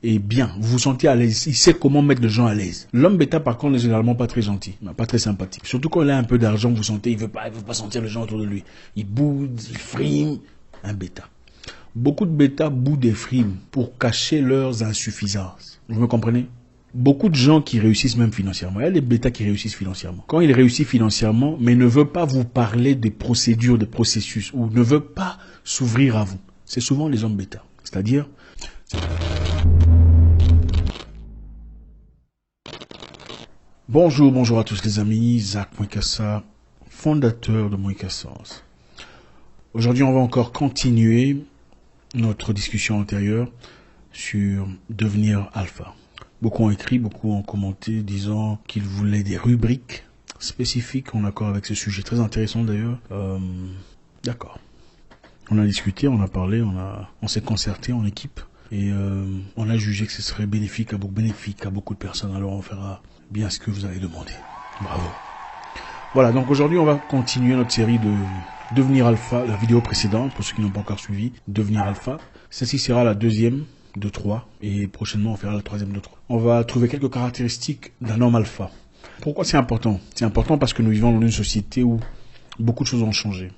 et bien. Vous vous sentez à l'aise. Il sait comment mettre les gens à l'aise. L'homme bêta, par contre, n'est généralement pas très gentil, pas très sympathique. Surtout quand il a un peu d'argent, vous sentez, il veut pas sentir les gens autour de lui. Il boude, il frime. Un bêta. Beaucoup de bêtas boudent et friment pour cacher leurs insuffisances. Vous me comprenez? Beaucoup de gens qui réussissent même financièrement. Il y a des bêtas qui réussissent financièrement. Quand il réussit financièrement, mais ne veut pas vous parler des procédures, des processus, ou ne veut pas s'ouvrir à vous. C'est souvent les hommes bêtas. C'est-à-dire... Bonjour à tous les amis. Zach Mwekassa, fondateur de Mwekassa. Aujourd'hui, on va encore continuer notre discussion antérieure sur devenir alpha. Beaucoup ont écrit, beaucoup ont commenté disant qu'ils voulaient des rubriques spécifiques en accord avec ce sujet très intéressant d'ailleurs. D'accord. On a discuté, on a parlé, on s'est concerté en équipe et on a jugé que ce serait bénéfique à beaucoup de personnes. Alors on fera bien ce que vous avez demandé. Bravo. Voilà, donc aujourd'hui on va continuer notre série de devenir alpha, la vidéo précédente, pour ceux qui n'ont pas encore suivi, devenir alpha. Celle-ci sera la deuxième de 3 et prochainement on fera la troisième de 3. On va trouver quelques caractéristiques d'un homme alpha. Pourquoi c'est important? C'est important parce que nous vivons dans une société où beaucoup de choses ont changé.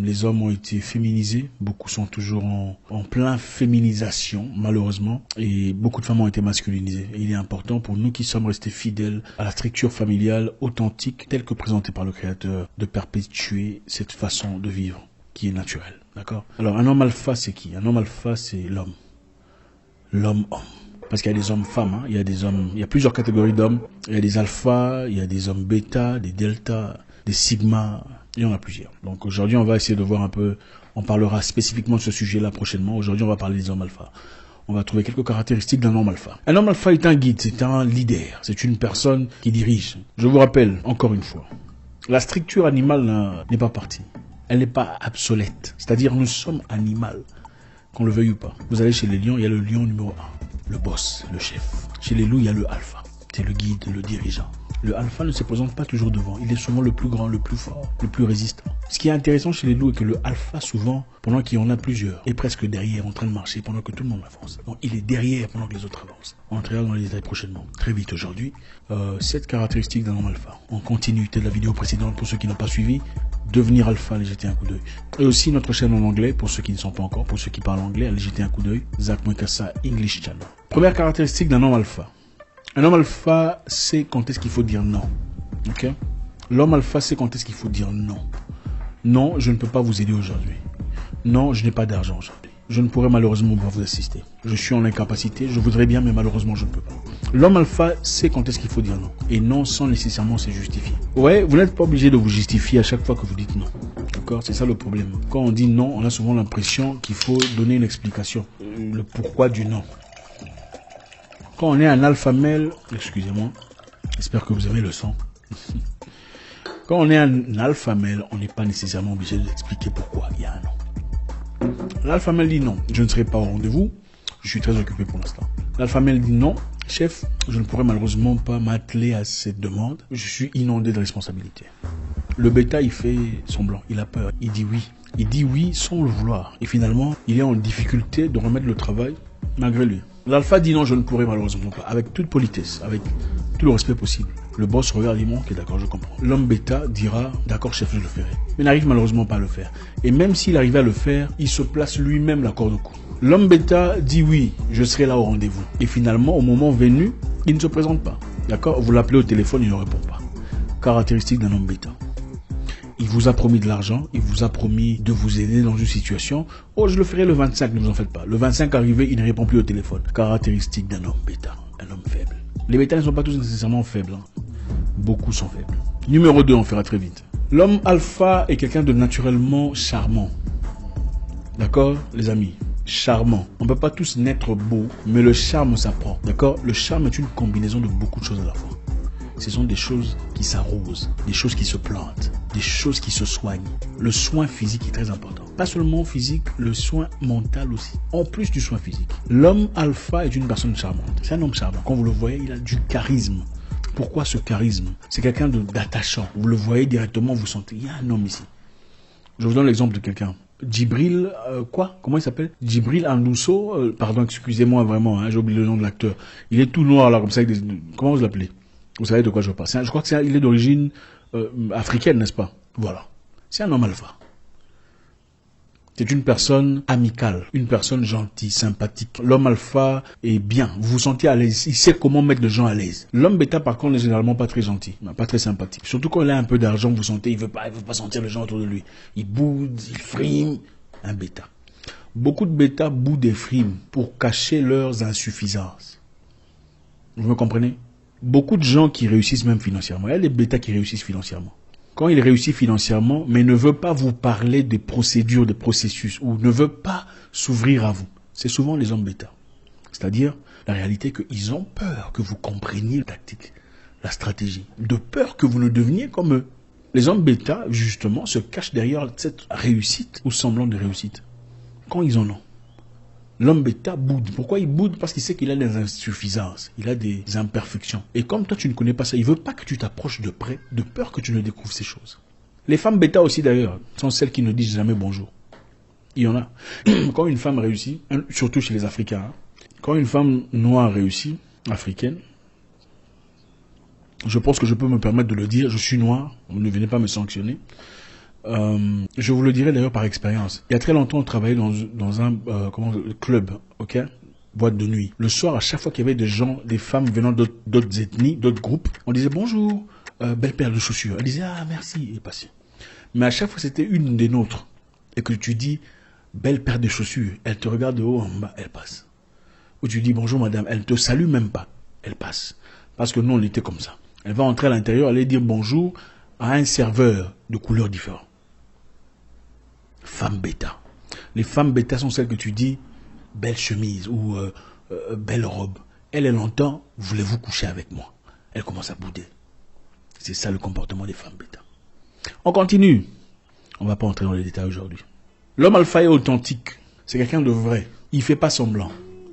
Les hommes ont été féminisés, beaucoup sont toujours en plein féminisation malheureusement, et beaucoup de femmes ont été masculinisées. Et il est important pour nous qui sommes restés fidèles à la structure familiale authentique telle que présentée par le Créateur de perpétuer cette façon de vivre qui est naturelle. D'accord? Alors un homme alpha c'est qui? Un homme alpha c'est l'homme. L'homme-homme. Parce qu'il y a des hommes-femmes, hein. Il y a plusieurs catégories d'hommes. Il y a des alphas, il y a des hommes bêta, des delta, des sigma. Il y en a plusieurs. Donc aujourd'hui, on va essayer de voir un peu, on parlera spécifiquement de ce sujet-là prochainement. Aujourd'hui, on va parler des hommes alpha. On va trouver quelques caractéristiques d'un homme alpha. Un homme alpha est un guide, c'est un leader, c'est une personne qui dirige. Je vous rappelle, encore une fois, la structure animale n'est pas partie. Elle n'est pas obsolète. C'est-à-dire, nous sommes animal, qu'on le veuille ou pas. Vous allez chez les lions, il y a le lion numéro 1, le boss, le chef. Chez les loups, il y a le alpha, c'est le guide, le dirigeant. Le alpha ne se présente pas toujours devant. Il est souvent le plus grand, le plus fort, le plus résistant. Ce qui est intéressant chez les loups est que le alpha, souvent, pendant qu'il y en a plusieurs, est presque derrière, en train de marcher pendant que tout le monde avance. Donc il est derrière pendant que les autres avancent. On entrera dans les détails prochainement. Très vite aujourd'hui. Cette caractéristique d'un homme alpha. En continuité de la vidéo précédente, pour ceux qui n'ont pas suivi, devenir alpha, allez jeter un coup d'œil. Et aussi notre chaîne en anglais, pour ceux qui ne sont pas encore, pour ceux qui parlent anglais, allez jeter un coup d'œil. Zach Mwekassa English Channel. Première caractéristique d'un homme alpha. Un homme alpha sait quand est-ce qu'il faut dire non. Ok? L'homme alpha sait quand est-ce qu'il faut dire non. Non, je ne peux pas vous aider aujourd'hui. Non, je n'ai pas d'argent aujourd'hui. Je ne pourrai malheureusement pas vous assister. Je suis en incapacité, je voudrais bien, mais malheureusement je ne peux pas. L'homme alpha sait quand est-ce qu'il faut dire non. Et non sans nécessairement se justifier. Ouais, vous n'êtes pas obligé de vous justifier à chaque fois que vous dites non. D'accord? C'est ça le problème. Quand on dit non, on a souvent l'impression qu'il faut donner une explication. Le pourquoi du non. Quand on est un alpha male, excusez-moi, j'espère que vous avez le son. Quand on est un alpha male, on n'est pas nécessairement obligé d'expliquer pourquoi il y a un non. L'alpha male dit non, je ne serai pas au rendez-vous, je suis très occupé pour l'instant. L'alpha male dit non, chef, je ne pourrai malheureusement pas m'atteler à cette demande, je suis inondé de responsabilités. Le bêta, il fait semblant, il a peur, il dit oui. Il dit oui sans le vouloir. Et finalement, il est en difficulté de remettre le travail malgré lui. L'alpha dit non, je ne pourrai malheureusement pas. Avec toute politesse, avec tout le respect possible. Le boss regarde, il dit ok, d'accord, je comprends. L'homme bêta dira d'accord, chef, je le ferai. Mais n'arrive malheureusement pas à le faire. Et même s'il arrivait à le faire, il se place lui-même la corde au cou. L'homme bêta dit oui, je serai là au rendez-vous. Et finalement, au moment venu, il ne se présente pas. D'accord? Vous l'appelez au téléphone, il ne répond pas. Caractéristique d'un homme bêta. Il vous a promis de l'argent, il vous a promis de vous aider dans une situation. Oh, je le ferai le 25, ne vous en faites pas. Le 25 arrivé, il ne répond plus au téléphone. Caractéristique d'un homme bêta, un homme faible. Les bêtas ne sont pas tous nécessairement faibles. Hein. Beaucoup sont faibles. Numéro 2, on fera très vite. L'homme alpha est quelqu'un de naturellement charmant. D'accord, les amis? Charmant. On ne peut pas tous naître beaux, mais le charme s'apprend. D'accord? Le charme est une combinaison de beaucoup de choses à la fois. Ce sont des choses qui s'arrosent, des choses qui se plantent, des choses qui se soignent. Le soin physique est très important. Pas seulement physique, le soin mental aussi. En plus du soin physique. L'homme alpha est une personne charmante. C'est un homme charmant. Quand vous le voyez, il a du charisme. Pourquoi ce charisme? C'est quelqu'un d'attachant. Vous le voyez directement, vous sentez, il y a un homme ici. Je vous donne l'exemple de quelqu'un. Djibril, quoi? Comment il s'appelle? Djibril Anousso, pardon, excusez-moi vraiment, hein, j'ai oublié le nom de l'acteur. Il est tout noir là, comme ça, avec comment vous l'appelez? Vous savez de quoi je parle. Je crois que il est d'origine africaine, n'est-ce pas? Voilà. C'est un homme alpha. C'est une personne amicale, une personne gentille, sympathique. L'homme alpha est bien, vous vous sentez à l'aise, il sait comment mettre les gens à l'aise. L'homme bêta par contre n'est généralement pas très gentil, pas très sympathique. Surtout quand il a un peu d'argent, vous sentez, il veut pas sentir les gens autour de lui. Il boude, il frime, un bêta. Beaucoup de bêtas boudent et friment pour cacher leurs insuffisances. Vous me comprenez? Beaucoup de gens qui réussissent même financièrement, il y a des bêtas qui réussissent financièrement. Quand il réussit financièrement, mais ne veut pas vous parler des procédures, des processus, ou ne veut pas s'ouvrir à vous, c'est souvent les hommes bêta. C'est-à-dire, la réalité est qu'ils ont peur que vous compreniez la tactique, la stratégie, de peur que vous ne deveniez comme eux. Les hommes bêta, justement, se cachent derrière cette réussite ou semblant de réussite, quand ils en ont. L'homme bêta boude. Pourquoi il boude? Parce qu'il sait qu'il a des insuffisances, il a des imperfections. Et comme toi tu ne connais pas ça, il veut pas que tu t'approches de près, de peur que tu ne découvres ces choses. Les femmes bêta aussi d'ailleurs, sont celles qui ne disent jamais bonjour. Il y en a. Quand une femme réussit, surtout chez les Africains, quand une femme noire réussit, africaine, je pense que je peux me permettre de le dire, je suis noir, ne venez pas me sanctionner. Je vous le dirai d'ailleurs par expérience. Il y a très longtemps, on travaillait dans un club, ok, boîte de nuit. Le soir, à chaque fois qu'il y avait des gens, des femmes venant d'autres ethnies, d'autres groupes, on disait bonjour, belle paire de chaussures. Elle disait ah merci et passait. Mais à chaque fois, c'était une des nôtres et que tu dis belle paire de chaussures, elle te regarde de haut en bas, elle passe. Ou tu dis bonjour madame, elle te salue même pas, elle passe. Parce que nous on était comme ça. Elle va entrer à l'intérieur, aller dire bonjour à un serveur de couleurs différentes. Femme bêta. Les femmes bêta sont celles que tu dis belle chemise ou belle robe. Elle entend, voulez-vous coucher avec moi? Elle commence à bouder. C'est ça le comportement des femmes bêta. On continue. On ne va pas entrer dans les détails aujourd'hui. L'homme alpha est authentique. C'est quelqu'un de vrai. Il ne fait pas semblant.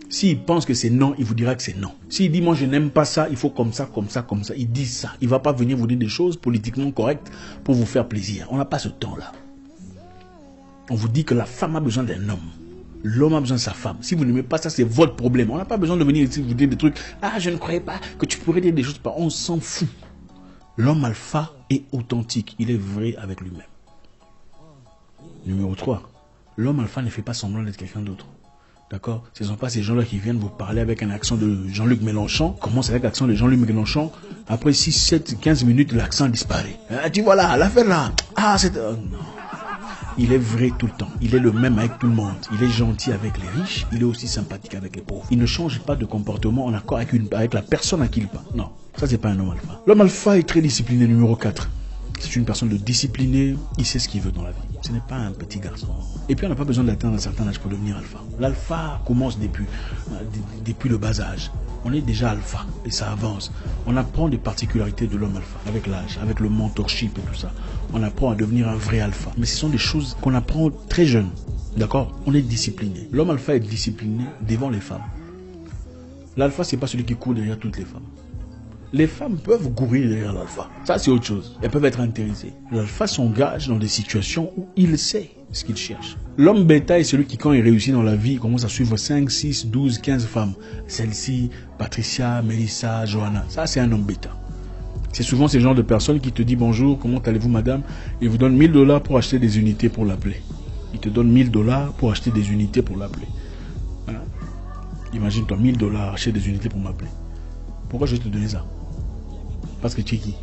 S'il pense que c'est non, il vous dira que c'est non. S'il dit moi je n'aime pas ça, il faut comme ça, comme ça, comme ça. Il dit ça. Il ne va pas venir vous dire des choses politiquement correctes pour vous faire plaisir. On n'a pas ce temps-là. On vous dit que la femme a besoin d'un homme. L'homme a besoin de sa femme. Si vous n'aimez pas ça, c'est votre problème. On n'a pas besoin de venir ici vous dire des trucs. Ah, je ne croyais pas que tu pourrais dire des choses. On s'en fout. L'homme alpha est authentique. Il est vrai avec lui-même. Numéro 3. L'homme alpha ne fait pas semblant d'être quelqu'un d'autre. D'accord? Ce ne sont pas ces gens-là qui viennent vous parler avec un accent de Jean-Luc Mélenchon. Commence avec l'accent de Jean-Luc Mélenchon. Après 6, 7, 15 minutes, l'accent disparaît. Ah, tu vois là, l'affaire là. Ah, c'est... non. Il est vrai tout le temps. Il est le même avec tout le monde. Il est gentil avec les riches. Il est aussi sympathique avec les pauvres. Il ne change pas de comportement en accord avec la personne à qui il parle. Non, ça c'est pas un homme alpha. L'homme alpha est très discipliné, numéro 4. C'est une personne de disciplinée. Il sait ce qu'il veut dans la vie. Ce n'est pas un petit garçon. Et puis on n'a pas besoin d'atteindre un certain âge pour devenir alpha. L'alpha commence depuis le bas âge. On est déjà alpha et ça avance. On apprend des particularités de l'homme alpha avec l'âge, avec le mentorship et tout ça. On apprend à devenir un vrai alpha. Mais ce sont des choses qu'on apprend très jeune. D'accord? On est discipliné. L'homme alpha est discipliné devant les femmes. L'alpha, c'est pas celui qui court derrière toutes les femmes. Les femmes peuvent courir derrière l'alpha. Ça, c'est autre chose. Elles peuvent être intéressées. L'alpha s'engage dans des situations où il sait ce qu'il cherche. L'homme bêta est celui qui, quand il réussit dans la vie, commence à suivre 5, 6, 12, 15 femmes. Celle-ci, Patricia, Melissa, Johanna. Ça, c'est un homme bêta. C'est souvent ce genre de personnes qui te disent bonjour, comment allez-vous madame? Il vous donne $1000 pour acheter des unités pour l'appeler. Il te donne $1000 pour acheter des unités pour l'appeler. Hein? Imagine-toi, $1000 acheter des unités pour m'appeler. Pourquoi je vais te donner ça? Parce que tu es qui?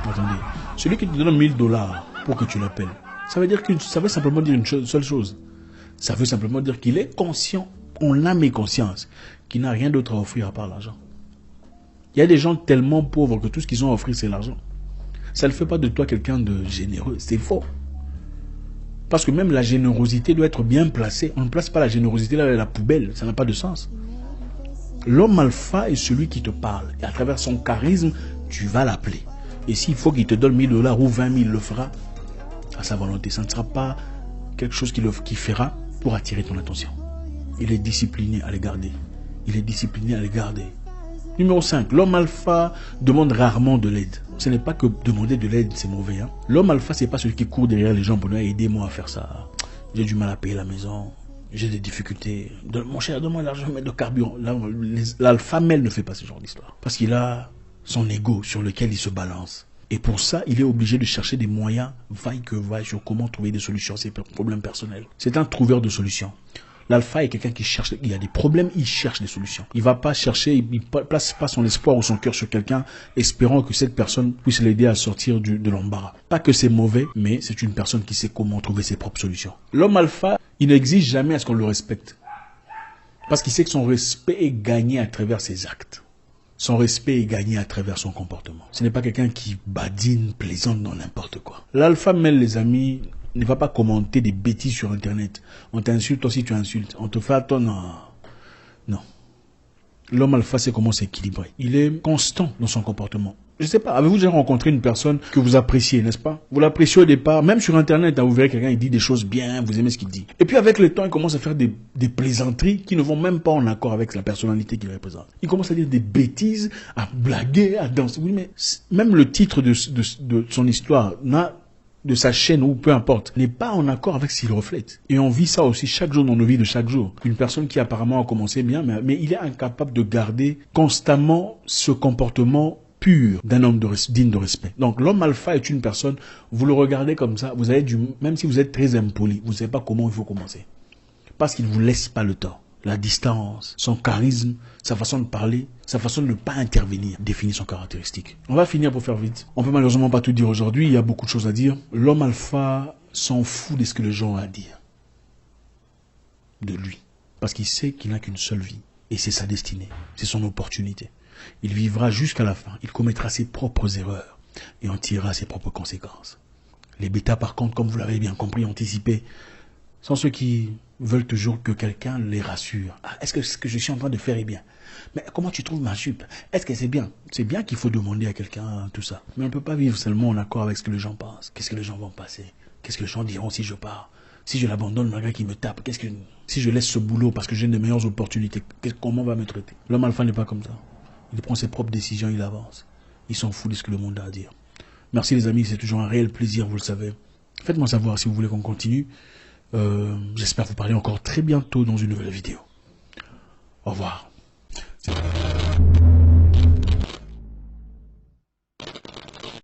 Attendez. Celui qui te donne $1000 pour que tu l'appelles, ça veut simplement dire une seule chose. Ça veut simplement dire qu'il est conscient, en âme et conscience, qu'il n'a rien d'autre à offrir à part l'argent. Il y a des gens tellement pauvres que tout ce qu'ils ont à offrir, c'est l'argent. Ça ne fait pas de toi quelqu'un de généreux. C'est faux. Parce que même la générosité doit être bien placée. On ne place pas la générosité là à la poubelle. Ça n'a pas de sens. L'homme alpha est celui qui te parle. Et à travers son charisme, tu vas l'appeler. Et s'il faut qu'il te donne $1000 ou 20 000, il le fera à sa volonté. Ça ne sera pas quelque chose qu'il fera pour attirer ton attention. Il est discipliné à les garder. Il est discipliné à les garder. Numéro 5, l'homme alpha demande rarement de l'aide. Ce n'est pas que demander de l'aide, c'est mauvais. Hein. L'homme alpha, c'est pas celui qui court derrière les gens pour dire aidez-moi à faire ça. J'ai du mal à payer la maison, j'ai des difficultés. Mon cher, donne-moi l'argent, mettre de carburant. L'alpha male ne fait pas ce genre d'histoire. Parce qu'il a son ego sur lequel il se balance. Et pour ça, il est obligé de chercher des moyens, vaille que vaille, sur comment trouver des solutions à ses problèmes personnels. C'est un trouveur de solutions. L'alpha est quelqu'un qui cherche, il a des problèmes, il cherche des solutions. Il va pas chercher, il place pas son espoir ou son cœur sur quelqu'un, espérant que cette personne puisse l'aider à sortir de l'embarras. Pas que c'est mauvais, mais c'est une personne qui sait comment trouver ses propres solutions. L'homme alpha, il n'exige jamais à ce qu'on le respecte. Parce qu'il sait que son respect est gagné à travers ses actes. Son respect est gagné à travers son comportement. Ce n'est pas quelqu'un qui badine, plaisante dans n'importe quoi. L'alpha male, les amis, ne va pas commenter des bêtises sur Internet. On t'insulte, toi aussi tu insultes. On te fait attendre. Non. L'homme alpha sait comment s'équilibrer. Il est constant dans son comportement. Je ne sais pas, avez-vous déjà rencontré une personne que vous appréciez, n'est-ce pas? Vous l'appréciez au départ, même sur Internet, vous verrez quelqu'un, il dit des choses bien, vous aimez ce qu'il dit. Et puis avec le temps, il commence à faire des plaisanteries qui ne vont même pas en accord avec la personnalité qu'il représente. Il commence à dire des bêtises, à blaguer, à danser. Oui, mais même le titre de son histoire de sa chaîne ou peu importe, n'est pas en accord avec ce qu'il reflète. Et on vit ça aussi chaque jour dans nos vies de chaque jour. Une personne qui apparemment a commencé bien, mais il est incapable de garder constamment ce comportement pur d'un homme digne de respect. Donc l'homme alpha est une personne, vous le regardez comme ça, vous avez même si vous êtes très impoli, vous ne savez pas comment il faut commencer. Parce qu'il ne vous laisse pas le temps. La distance, son charisme, sa façon de parler, sa façon de ne pas intervenir définit son caractéristique. On va finir pour faire vite. On peut malheureusement pas tout dire aujourd'hui, il y a beaucoup de choses à dire. L'homme alpha s'en fout de ce que les gens ont à dire de lui. Parce qu'il sait qu'il n'a qu'une seule vie. Et c'est sa destinée, c'est son opportunité. Il vivra jusqu'à la fin, il commettra ses propres erreurs et en tirera ses propres conséquences. Les bêtas par contre, comme vous l'avez bien compris, anticipé, sont ceux qui veulent toujours que quelqu'un les rassure. Ah, est-ce que ce que je suis en train de faire est bien? Mais comment tu trouves ma jupe? Est-ce que c'est bien? C'est bien qu'il faut demander à quelqu'un tout ça. Mais on ne peut pas vivre seulement en accord avec ce que les gens pensent. Qu'est-ce que les gens vont passer? Qu'est-ce que les gens diront si je pars? Si je l'abandonne malgré qu'il me tape, si je laisse ce boulot parce que j'ai de meilleures opportunités, comment on va me traiter? L'homme alpha n'est pas comme ça. Il prend ses propres décisions, il avance. Il s'en fout de ce que le monde a à dire. Merci les amis, c'est toujours un réel plaisir, vous le savez. Faites-moi savoir si vous voulez qu'on continue. J'espère vous parler encore très bientôt dans une nouvelle vidéo. Au revoir.